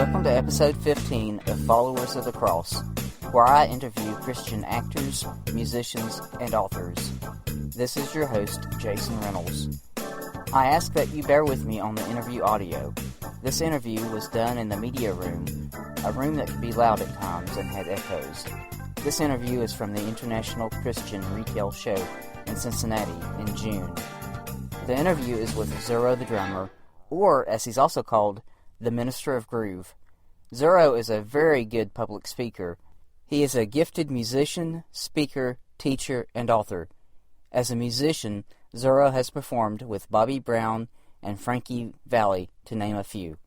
Welcome to episode 15 of Followers of the Cross, where I interview Christian actors, musicians, and authors. This is your host, Jason Reynolds. I ask that you bear with me on the interview audio. This interview was done in the media room, a room that could be loud at times and had echoes. This interview is from the International Christian Retail Show in Cincinnati in June. The interview is with Zoro the drummer, or as he's also called, the Minister of Groove. Zoro is a very good public speaker. He is a gifted musician, speaker, teacher, and author. As a musician, Zoro has performed with Brown and Frankie Valli, to name a few.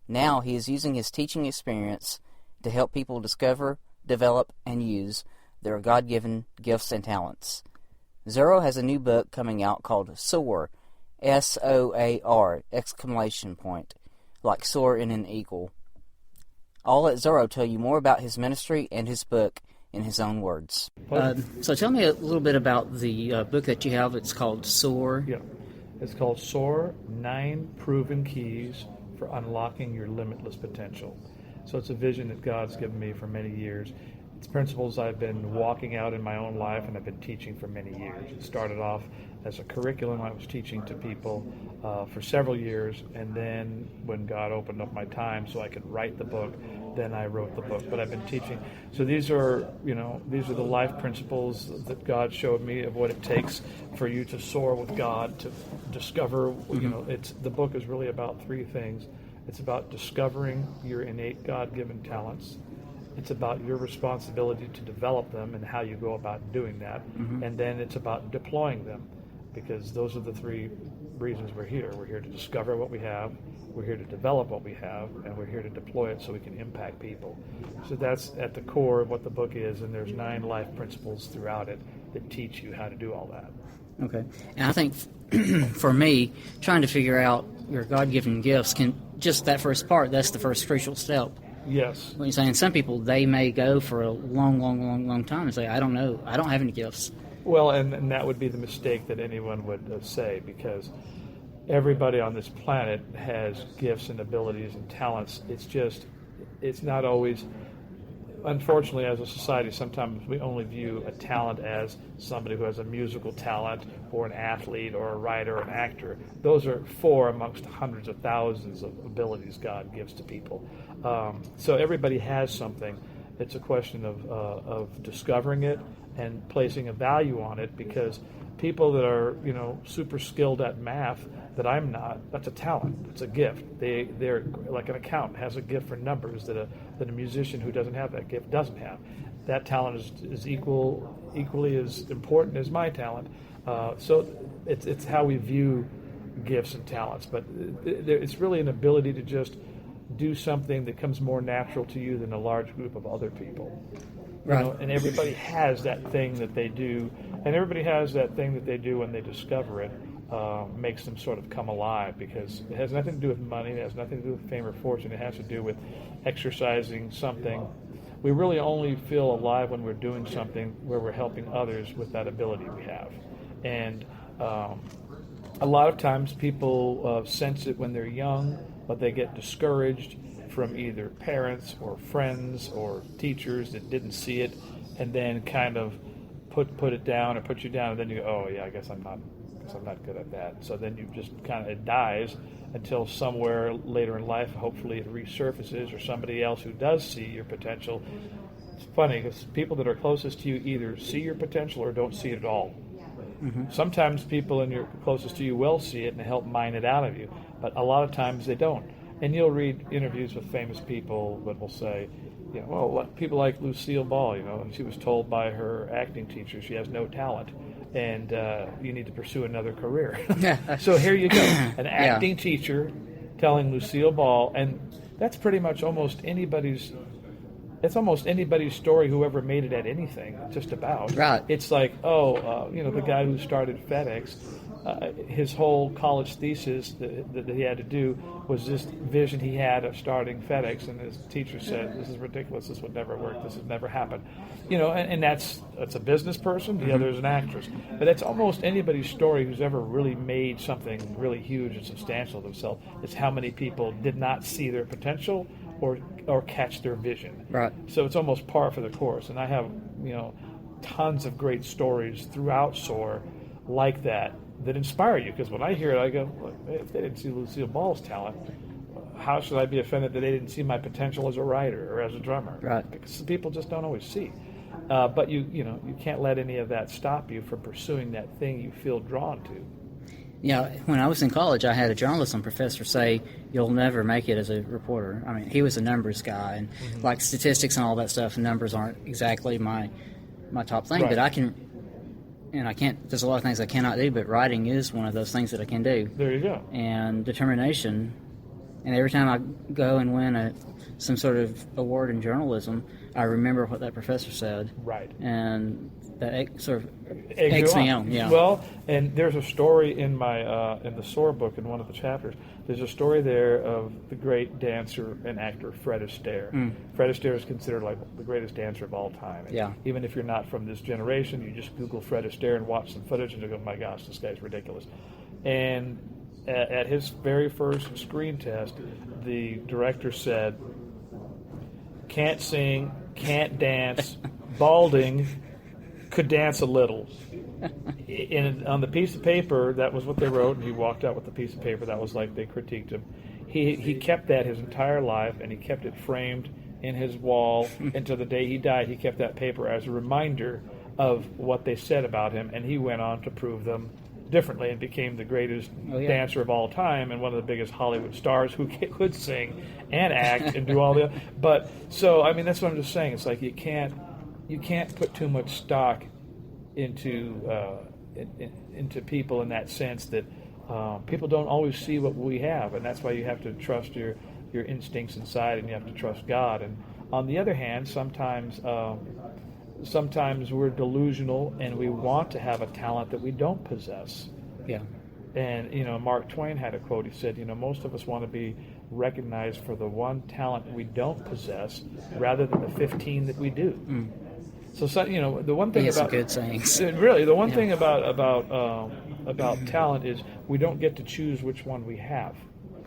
Now he is using his teaching experience to help people discover, develop, and use their God-given gifts and talents. Zoro has a new book coming out called Soar, S-O-A-R, exclamation point, like soar in an eagle. I'll let Zoro tell you more about his ministry and his book in his own words. So tell me a little bit about the book that you have. It's called Soar. Yeah, it's called Soar, 9 Proven Keys for Unlocking Your Limitless Potential. So it's a vision that God's given me for many years. It's principles I've been walking out in my own life and I've been teaching for many years. It started off as a curriculum I was teaching to people for several years, and then when God opened up my time so I could write the book, then I wrote the book. But I've been teaching. So these are the life principles that God showed me of what it takes for you to soar with God, to discover, the book is really about 3 things. It's about discovering your innate God-given talents. It's about your responsibility to develop them and how you go about doing that. And then it's about deploying them, because those are the 3 reasons we're here. We're here to discover what we have, we're here to develop what we have, and we're here to deploy it so we can impact people. So that's at the core of what the book is, and there's 9 life principles throughout it that teach you how to do all that. Okay. And I think for me, trying to figure out your God-given gifts, just that first part, that's the first crucial step. Yes. When you're saying some people, they may go for a long time and say, I don't know, I don't have any gifts. Well, and that would be the mistake that anyone would say, because everybody on this planet has gifts and abilities and talents. It's not always, unfortunately, as a society, sometimes we only view a talent as somebody who has a musical talent or an athlete or a writer or an actor. Those are 4 amongst hundreds of thousands of abilities God gives to people. So everybody has something. It's a question of discovering it and placing a value on it, because people that are super skilled at math that I'm not, that's a talent, it's a gift. They're like an accountant has a gift for numbers that a musician who doesn't have that gift doesn't have. That talent is equally as important as my talent. So it's how we view gifts and talents, but it's really an ability to just do something that comes more natural to you than a large group of other people. Right. And everybody has that thing that they do, and everybody has that thing that they do when they discover it. Makes them sort of come alive, because it has nothing to do with money, it has nothing to do with fame or fortune, it has to do with exercising something. We really only feel alive when we're doing something where we're helping others with that ability we have. And a lot of times people sense it when they're young, but they get discouraged from either parents or friends or teachers that didn't see it, and then kind of put it down or put you down, and then you go, oh yeah, I guess I'm not good at that. So then you just it dies until somewhere later in life, hopefully it resurfaces, or somebody else who does see your potential. It's funny, because people that are closest to you either see your potential or don't see it at all. Sometimes people closest to you will see it and help mine it out of you, but a lot of times they don't. And you'll read interviews with famous people that will say, people like Lucille Ball, and she was told by her acting teacher she has no talent, and you need to pursue another career. So here you go, an acting teacher telling Lucille Ball, and that's pretty much almost anybody's story who ever made it at anything, just about. Right. It's like, the guy who started FedEx, his whole college thesis that he had to do was this vision he had of starting FedEx, and his teacher said, this is ridiculous, this would never work, this would never happen. And that's a business person, the other is an actress. But that's almost anybody's story who's ever really made something really huge and substantial of themselves. It's how many people did not see their potential or catch their vision. Right. So it's almost par for the course. And I have, tons of great stories throughout Soar like that inspire you. Because when I hear it, I go, look, if they didn't see Lucille Ball's talent, how should I be offended that they didn't see my potential as a writer or as a drummer? Right. Because people just don't always see. But you can't let any of that stop you from pursuing that thing you feel drawn to. Yeah, when I was in college, I had a journalism professor say, "You'll never make it as a reporter." I mean, he was a numbers guy, and like statistics and all that stuff, numbers aren't exactly my top thing. Right. But I can't. There's a lot of things I cannot do, but writing is one of those things that I can do. There you go. And determination. And every time I go and win some sort of award in journalism, I remember what that professor said. Right. And that sort of eggs me on. Yeah. Well, and there's a story in my in the Soar book in one of the chapters. There's a story there of the great dancer and actor Fred Astaire. Fred Astaire is considered like the greatest dancer of all time. And yeah. Even if you're not from this generation, you just Google Fred Astaire and watch some footage and you go, "My gosh, this guy's ridiculous." And at his very first screen test, the director said, "Can't sing, can't dance, balding, could dance a little." And on the piece of paper, that was what they wrote, and he walked out with the piece of paper. That was like they critiqued him. He kept that his entire life, and he kept it framed in his wall until the day he died. He kept that paper as a reminder of what they said about him, and he went on to prove them differently and became the greatest dancer of all time and one of the biggest Hollywood stars who could sing and act and do all the. But so I mean, that's what I'm just saying. It's like you can't put too much stock into people in that sense that people don't always see what we have, and that's why you have to trust your instincts inside, and you have to trust God. And on the other hand, sometimes we're delusional and we want to have a talent that we don't possess. Yeah. And Mark Twain had a quote. He said, most of us want to be recognized for the one talent we don't possess rather than the 15 that we do. So the one thing about good sayings. Really, the one thing about talent is we don't get to choose which one we have,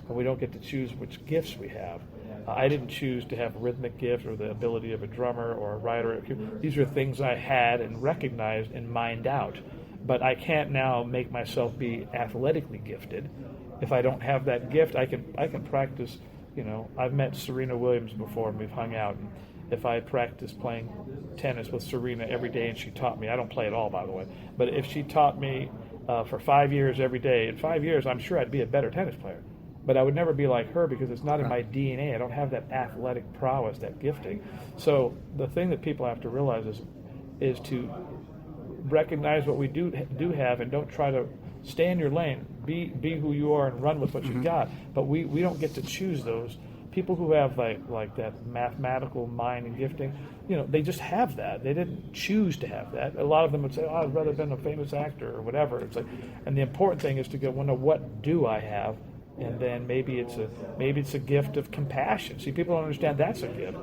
and we don't get to choose which gifts we have. I didn't choose to have a rhythmic gift or the ability of a drummer or a writer. These are things I had and recognized and mined out. But I can't now make myself be athletically gifted. If I don't have that gift, I can practice. I've met Serena Williams before and we've hung out. And if I practiced playing tennis with Serena every day and she taught me, I don't play at all, by the way, but if she taught me for 5 years every day, in 5 years, I'm sure I'd be a better tennis player. But I would never be like her because it's not in my DNA. I don't have that athletic prowess, that gifting. So the thing that people have to realize is to recognize what we do have and don't try to stay in your lane. Be who you are and run with what you've got. But we don't get to choose those. People who have like that mathematical mind and gifting, they just have that. They didn't choose to have that. A lot of them would say, "Oh, I'd rather been a famous actor," or whatever. It's like, and the important thing is to go, "Well, no, what do I have?" And then maybe it's a gift of compassion. See, people don't understand that's a gift.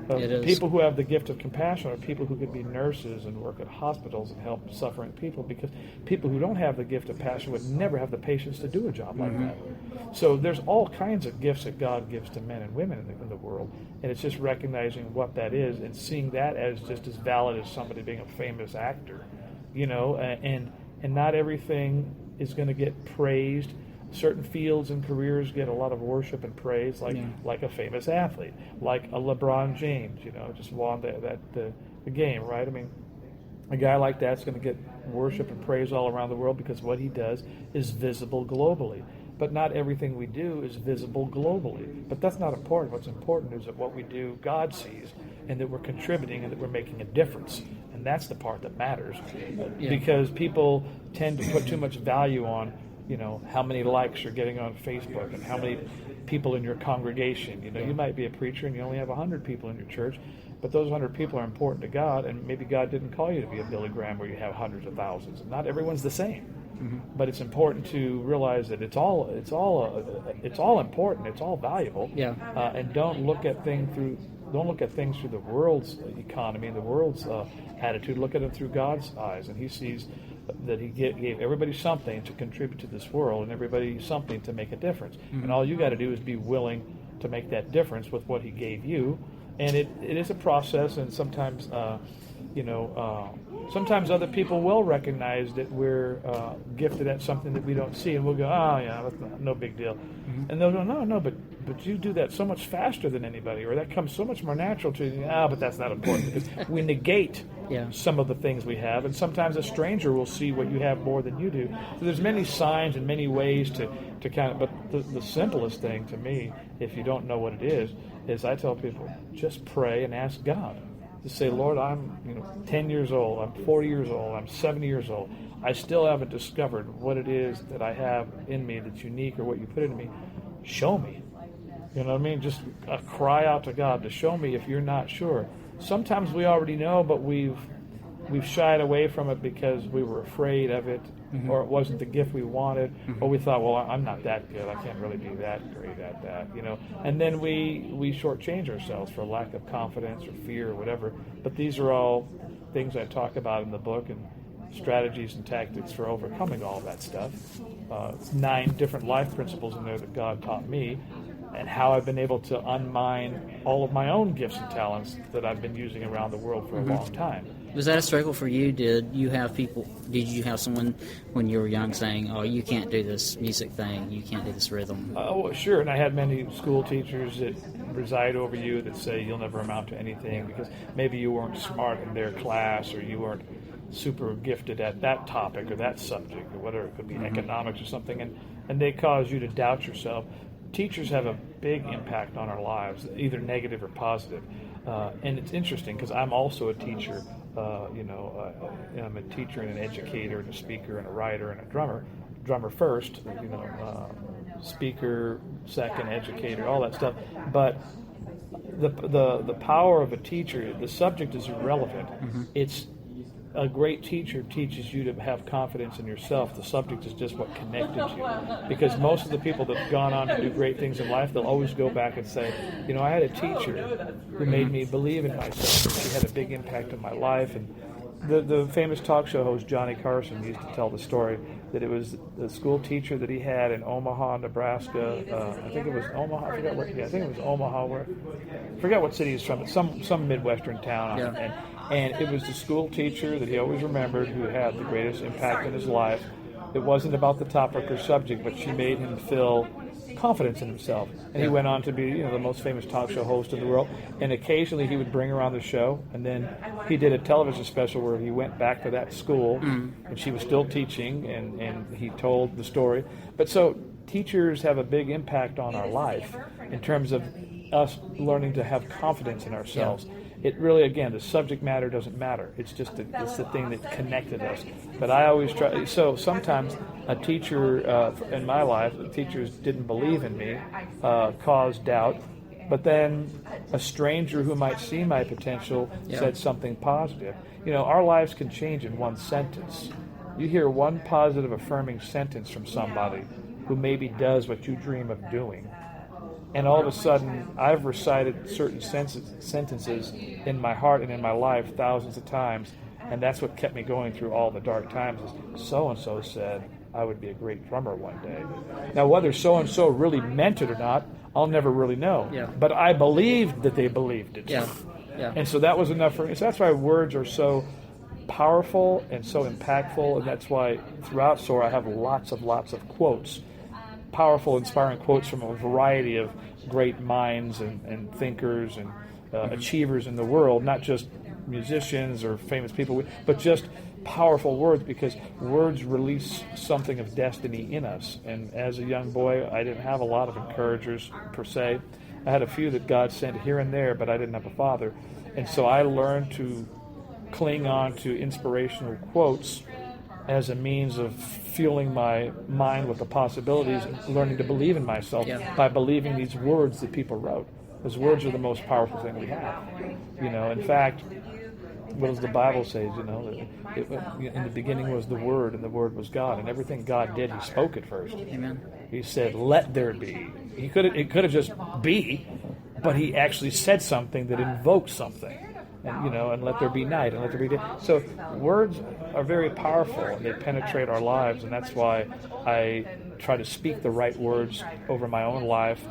It is. People who have the gift of compassion are people who could be nurses and work at hospitals and help suffering people, because people who don't have the gift of passion would never have the patience to do a job like that. So there's all kinds of gifts that God gives to men and women in the world, and it's just recognizing what that is and seeing that as just as valid as somebody being a famous actor, and not everything is going to get praised. Certain fields and careers get a lot of worship and praise, like a famous athlete, like a LeBron James, just won the game, right? I mean, a guy like that's going to get worship and praise all around the world because what he does is visible globally. But not everything we do is visible globally. But that's not important. What's important is that what we do, God sees, and that we're contributing and that we're making a difference. And that's the part that matters. Because people tend to put too much value on how many likes you're getting on Facebook and how many people in your congregation. You might be a preacher and you only have 100 people in your church, but those 100 people are important to God, and maybe God didn't call you to be a Billy Graham where you have hundreds of thousands. Not everyone's the same, but it's important to realize that it's all important, it's all valuable, and don't look at things through the world's economy and the world's attitude. Look at it through God's eyes, and He sees that He gave everybody something to contribute to this world and everybody something to make a difference. And all you got to do is be willing to make that difference with what he gave you. And it is a process, and sometimes, sometimes other people will recognize that we're gifted at something that we don't see, and we'll go, oh, yeah, that's no big deal. Mm-hmm. And they'll go, no, but you do that so much faster than anybody, or that comes so much more natural to you. But that's not important, because we negate some of the things we have, and sometimes a stranger will see what you have more than you do. So there's many signs and many ways to kind of, but the simplest thing to me, if you don't know what it is I tell people, just pray and ask God. Just say, Lord, I'm 10 years old, I'm 40 years old, I'm 70 years old. I still haven't discovered what it is that I have in me that's unique, or what you put in me. Show me. You know what I mean? Just cry out to God to show me if you're not sure. Sometimes we already know, but we've shied away from it because we were afraid of it, mm-hmm. or it wasn't the gift we wanted, mm-hmm. or we thought, well, I'm not that good, I can't really be that great at that, And then we shortchange ourselves for lack of confidence or fear or whatever. But these are all things I talk about in the book, and strategies and tactics for overcoming all that stuff. It's 9 different life principles in there that God taught me, and how I've been able to unmine all of my own gifts and talents that I've been using around the world for a long time. Was that a struggle for you? Did you have someone when you were young saying, oh, you can't do this music thing, you can't do this rhythm? Well, sure, and I had many school teachers that preside over you that say you'll never amount to anything because maybe you weren't smart in their class, or you weren't super gifted at that topic or that subject, or whatever. It could be mm-hmm. economics or something, and they cause you to doubt yourself. Teachers have a big impact on our lives, either negative or positive. And it's interesting because I'm also a teacher. I'm a teacher and an educator and a speaker and a writer and a drummer. Drummer first, speaker second, educator, all that stuff. But the power of a teacher, the subject is irrelevant. Mm-hmm. It's a great teacher teaches you to have confidence in yourself. The subject is just what connected you. Because most of the people that have gone on to do great things in life, they'll always go back and say, I had a teacher who made me believe in myself. She had a big impact on my life. And the famous talk show host, Johnny Carson, used to tell the story that it was the school teacher that he had in Omaha, Nebraska. I think it was Omaha. I think it was Omaha. I forgot what city he's from. But some Midwestern town. Yeah. And it was the school teacher that he always remembered who had the greatest impact in his life. It wasn't about the topic or subject, but she made him feel confidence in himself. And he went on to be, the most famous talk show host in the world. And occasionally he would bring her on the show. And then he did a television special where he went back to that school, and she was still teaching, and he told the story. But so teachers have a big impact on our life in terms of us learning to have confidence in ourselves. Yeah. It really, again, the subject matter doesn't matter. It's just it's the thing that connected us. But I always try. So sometimes a teacher in my life, teachers didn't believe in me, caused doubt. But then a stranger who might see my potential said something positive. Our lives can change in one sentence. You hear one positive, affirming sentence from somebody who maybe does what you dream of doing. And all of a sudden, I've recited certain sentences in my heart and in my life thousands of times, and that's what kept me going through all the dark times. So-and-so said I would be a great drummer one day. Now, whether so-and-so really meant it or not, I'll never really know. Yeah. But I believed that they believed it. Yeah. Yeah. And so that was enough for me. So that's why words are so powerful and so impactful, and that's why throughout Soar I have lots of quotes. Powerful, inspiring quotes from a variety of great minds and thinkers and achievers in the world, not just musicians or famous people, but just powerful words, because words release something of destiny in us. And as a young boy, I didn't have a lot of encouragers per se. I had a few that God sent here and there, but I didn't have a father. And so I learned to cling on to inspirational quotes as a means of fueling my mind with the possibilities and learning to believe in myself by believing these words that people wrote. Because words are the most powerful thing we have. In fact, what does the Bible say? In the beginning was the Word, and the Word was God, and everything God did, He spoke it first. Amen. He said, "Let there be." It could have just be, but He actually said something that invoked something. And let there be night, and let there be day. So words are very powerful, and they penetrate our lives, and that's why I try to speak the right words over my own life